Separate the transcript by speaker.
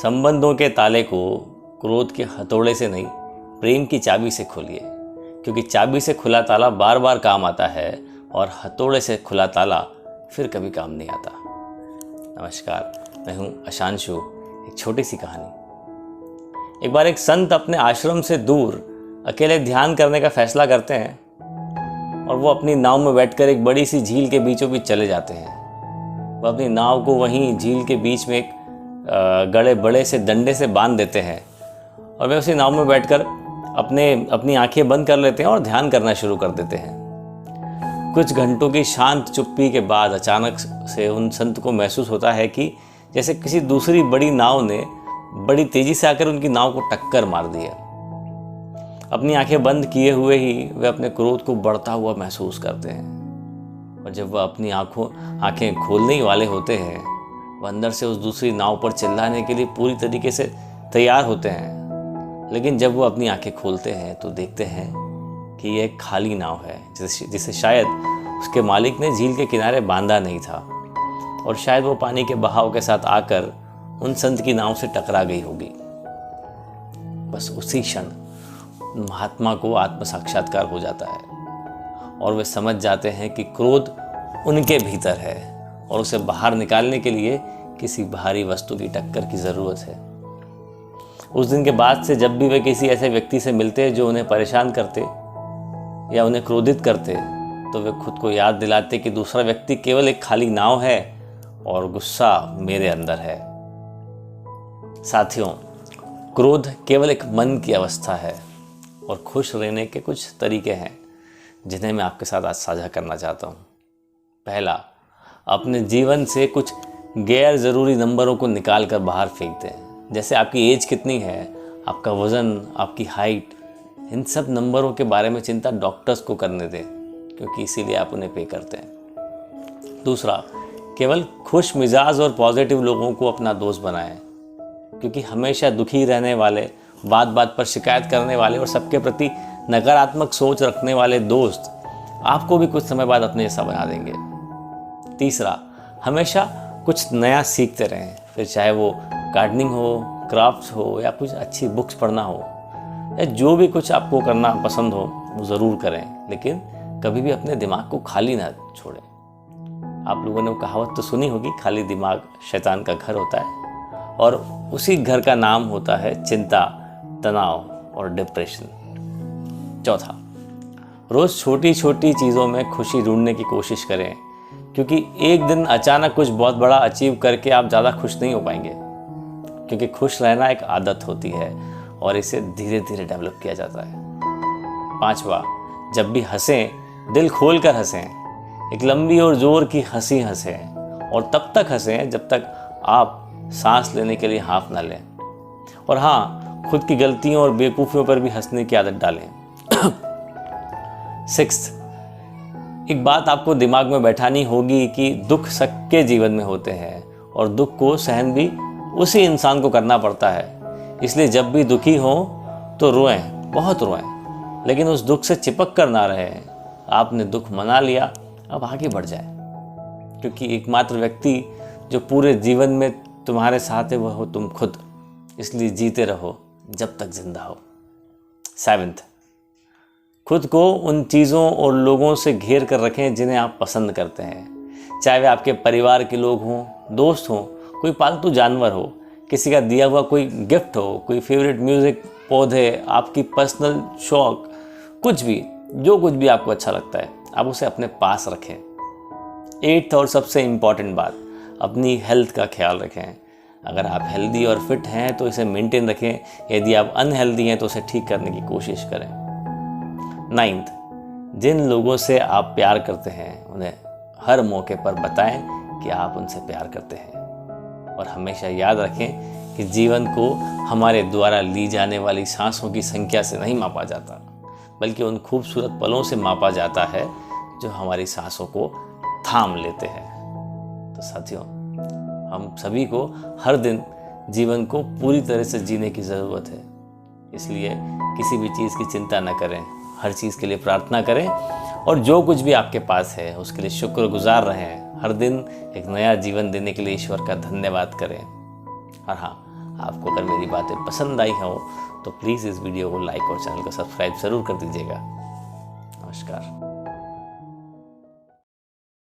Speaker 1: संबंधों के ताले को क्रोध के हथौड़े से नहीं, प्रेम की चाबी से खोलिए, क्योंकि चाबी से खुला ताला बार बार काम आता है और हथौड़े से खुला ताला फिर कभी काम नहीं आता। नमस्कार, मैं हूँ अशांशु। एक छोटी सी कहानी। एक बार एक संत अपने आश्रम से दूर अकेले ध्यान करने का फैसला करते हैं और वो अपनी नाव में बैठकर एक बड़ी सी झील के बीचों बीच चले जाते हैं। वो अपनी नाव को वहीं झील के बीच में एक गड़े बड़े से डंडे से बांध देते हैं और वे उसी नाव में बैठकर अपनी आंखें बंद कर लेते हैं और ध्यान करना शुरू कर देते हैं। कुछ घंटों की शांत चुप्पी के बाद अचानक से उन संत को महसूस होता है कि जैसे किसी दूसरी बड़ी नाव ने बड़ी तेजी से आकर उनकी नाव को टक्कर मार दी है। अपनी आंखें बंद किए हुए ही वे अपने क्रोध को बढ़ता हुआ महसूस करते हैं और जब वह अपनी आंखें खोलने ही वाले होते हैं, वह अंदर से उस दूसरी नाव पर चिल्लाने के लिए पूरी तरीके से तैयार होते हैं। लेकिन जब वो अपनी आंखें खोलते हैं तो देखते हैं कि यह एक खाली नाव है जिसे शायद उसके मालिक ने झील के किनारे बांधा नहीं था और शायद वो पानी के बहाव के साथ आकर उन संत की नाव से टकरा गई होगी। बस उसी क्षण महात्मा को आत्म साक्षात्कार हो जाता है और वे समझ जाते हैं कि क्रोध उनके भीतर है और उसे बाहर निकालने के लिए किसी बाहरी वस्तु की टक्कर की ज़रूरत है। उस दिन के बाद से जब भी वे किसी ऐसे व्यक्ति से मिलते जो उन्हें परेशान करते या उन्हें क्रोधित करते, तो वे खुद को याद दिलाते कि दूसरा व्यक्ति केवल एक खाली नाव है और गुस्सा मेरे अंदर है। साथियों, क्रोध केवल एक मन की अवस्था है और खुश रहने के कुछ तरीके हैं जिन्हें मैं आपके साथ आज साझा करना चाहता हूँ। पहला, अपने जीवन से कुछ गैर ज़रूरी नंबरों को निकाल कर बाहर फेंक दें। जैसे आपकी एज कितनी है, आपका वज़न, आपकी हाइट, इन सब नंबरों के बारे में चिंता डॉक्टर्स को करने दें, क्योंकि इसीलिए आप उन्हें पे करते हैं। दूसरा, केवल खुश मिजाज और पॉजिटिव लोगों को अपना दोस्त बनाएं, क्योंकि हमेशा दुखी रहने वाले, बात बात पर शिकायत करने वाले और सबके प्रति नकारात्मक सोच रखने वाले दोस्त आपको भी कुछ समय बाद अपने जैसा बना देंगे। तीसरा, हमेशा कुछ नया सीखते रहें, फिर चाहे वो गार्डनिंग हो, क्राफ्ट्स हो या कुछ अच्छी बुक्स पढ़ना हो या जो भी कुछ आपको करना पसंद हो वो ज़रूर करें, लेकिन कभी भी अपने दिमाग को खाली ना छोड़ें। आप लोगों ने वो कहावत तो सुनी होगी, खाली दिमाग शैतान का घर होता है, और उसी घर का नाम होता है चिंता, तनाव और डिप्रेशन। चौथा, रोज़ छोटी छोटी चीज़ों में खुशी ढूंढने की कोशिश करें, क्योंकि एक दिन अचानक कुछ बहुत बड़ा अचीव करके आप ज़्यादा खुश नहीं हो पाएंगे, क्योंकि खुश रहना एक आदत होती है और इसे धीरे धीरे डेवलप किया जाता है। पांचवा, जब भी हंसें दिल खोल कर हंसें, एक लंबी और ज़ोर की हंसी हंसें और तब तक हंसें जब तक आप सांस लेने के लिए हाफ ना लें। और हाँ, खुद की गलतियों और बेवकूफ़ियों पर भी हंसने की आदत डालें। सिक्स्थ, एक बात आपको दिमाग में बैठानी होगी कि दुख सबके जीवन में होते हैं और दुख को सहन भी उसी इंसान को करना पड़ता है। इसलिए जब भी दुखी हो तो रोएं, बहुत रोएं, लेकिन उस दुख से चिपक कर ना रहें। आपने दुख मना लिया, अब आगे बढ़ जाए, क्योंकि एकमात्र व्यक्ति जो पूरे जीवन में तुम्हारे साथ है वह हो तुम खुद। इसलिए जीते रहो जब तक जिंदा हो। सेवेंथ, खुद को उन चीज़ों और लोगों से घेर कर रखें जिन्हें आप पसंद करते हैं, चाहे वे आपके परिवार के लोग हों, दोस्त हों, कोई पालतू जानवर हो, किसी का दिया हुआ कोई गिफ्ट हो, कोई फेवरेट म्यूज़िक, पौधे, आपकी पर्सनल शौक, कुछ भी, जो कुछ भी आपको अच्छा लगता है आप उसे अपने पास रखें। एट्थ और सबसे इम्पॉर्टेंट बात, अपनी हेल्थ का ख्याल रखें। अगर आप हेल्दी और फिट हैं तो इसे मेंटेन रखें, यदि आप अनहेल्दी हैं तो उसे ठीक करने की कोशिश करें। नाइन्थ, जिन लोगों से आप प्यार करते हैं उन्हें हर मौके पर बताएं कि आप उनसे प्यार करते हैं। और हमेशा याद रखें कि जीवन को हमारे द्वारा ली जाने वाली सांसों की संख्या से नहीं मापा जाता, बल्कि उन खूबसूरत पलों से मापा जाता है जो हमारी सांसों को थाम लेते हैं। तो साथियों, हम सभी को हर दिन जीवन को पूरी तरह से जीने की ज़रूरत है। इसलिए किसी भी चीज़ की चिंता न करें, हर चीज़ के लिए प्रार्थना करें और जो कुछ भी आपके पास है उसके लिए शुक्रगुजार रहें। हर दिन एक नया जीवन देने के लिए ईश्वर का धन्यवाद करें। और हाँ, आपको अगर मेरी बातें पसंद आई हों तो प्लीज़ इस वीडियो को लाइक और चैनल को सब्सक्राइब ज़रूर कर दीजिएगा। नमस्कार।